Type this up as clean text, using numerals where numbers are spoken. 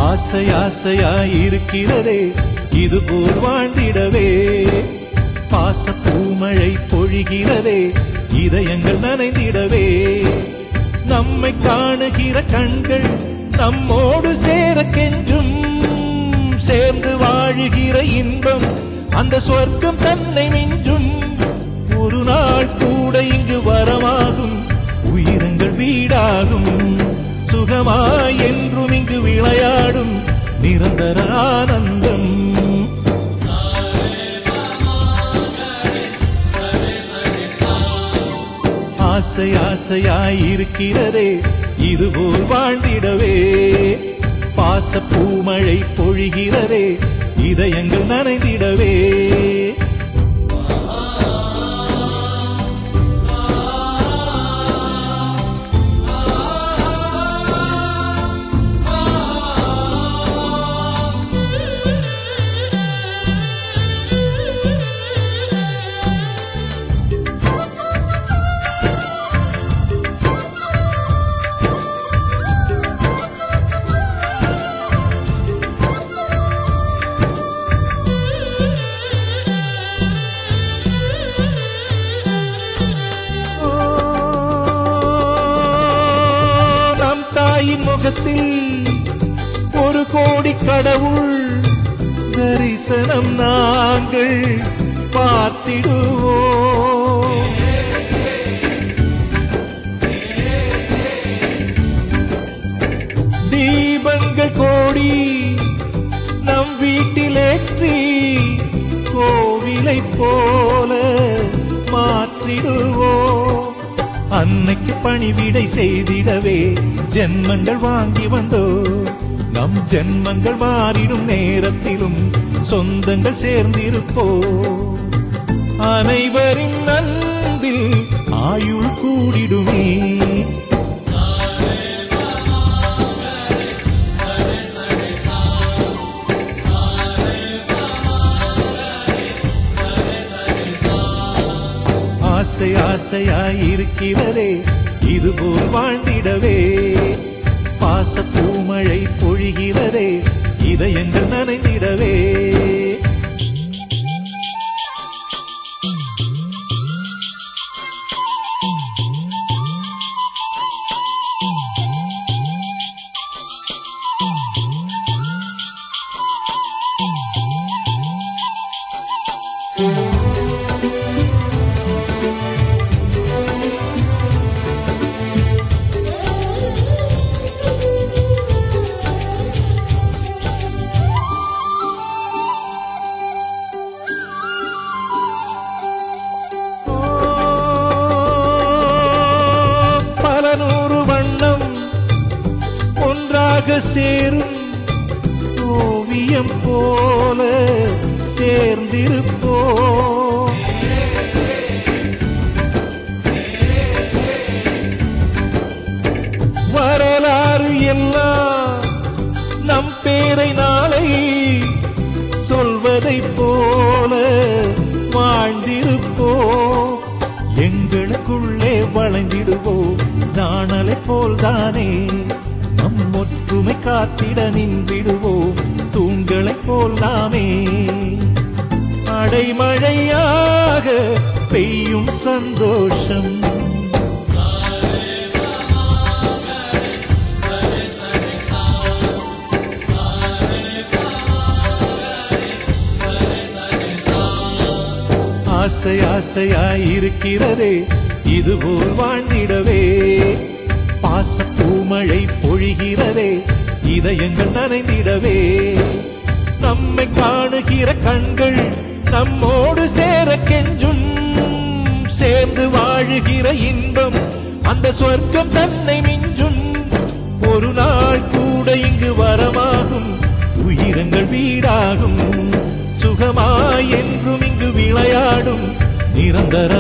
ஆசை ஆசையாயிருக்கிறதே இதுபோல் வாழ்ந்திடவே, பாச பூமழை பொழிகிறதே இதயங்கள் நனைந்திடவே, நம்மை காணுகிற கண்கள் நம்மோடு சேர கெஞ்சும், சேர்ந்து வாழுகிற இன்பம் அந்த சொர்க்கம் தன்னை மிஞ்சும், ஒரு நாள் கூட இங்கு வரமாகும் உயிரங்கள் வீடாகும், சுகமாய் என்றும் இங்கு விளையாடும் நிரந்தர ஆனந்தம். ஆசை ஆசையாயிருக்கிறதே இதுபோல் வாழ்ந்திடவே, பாச பூமழை பொழிகிறதே இதயங்கள் நனைந்திடவே. ஒரு கோடி கடவுள் தரிசனம் நாங்கள் பார்த்திடுவோம், தீபங்கள் கோடி நம் வீட்டிலேற்றி கோவிலை போல மாற்றிடுவோம், அன்னைக்கு பணிவிடை செய்திடவே ஜென்மங்கள் வாங்கி வந்தோ, நம் ஜென்மங்கள் மாறிடும் நேரத்திலும் சொந்தங்கள் சேர்ந்திருப்போ, அனைவரின் அன்பில் ஆயுள் கூடிடுமே. ஆசை ஆசையாயிருக்கிறதே இதுபோல் வாழ்ந்திடவே, பாச பூமழை பொழிகிறதே இதயங்கள் நனைந்திடவே. சேரும் ஓவியம் போல சேர்ந்திருப்போ, வரலாறு எல்லாம் நம் பேரை நாளை சொல்வதை போல வாழ்ந்திருப்போ, எங்களுக்குள்ளே வளைந்திடுவோம் நாணலை போல்தானே, நம் ஒற்றுமை காத்திட நின்றிடுவோம் தூண்களைப் போல் நாமே, அடைமழையாக பெய்யும் சந்தோஷம். ஆசை ஆசையாயிருக்கிறதே இதுபோல் வாழ்ந்திடவே, பாச பூமழை பொழிகிறதே இதயங்கள் நனைந்திடவே, நம்மை காணுகிற கண்கள் நம்மோடு சேர கெஞ்சும், சேர்ந்து வாழுகிற இன்பம் அந்த சொர்க்கம் தன்னை மிஞ்சும். ஒரு நாள் கூட இங்கு வரமாகும், உயிரங்கள் வீடாகும். சுகமாய் என்றும் இங்கு விளையாடும் நிரந்தர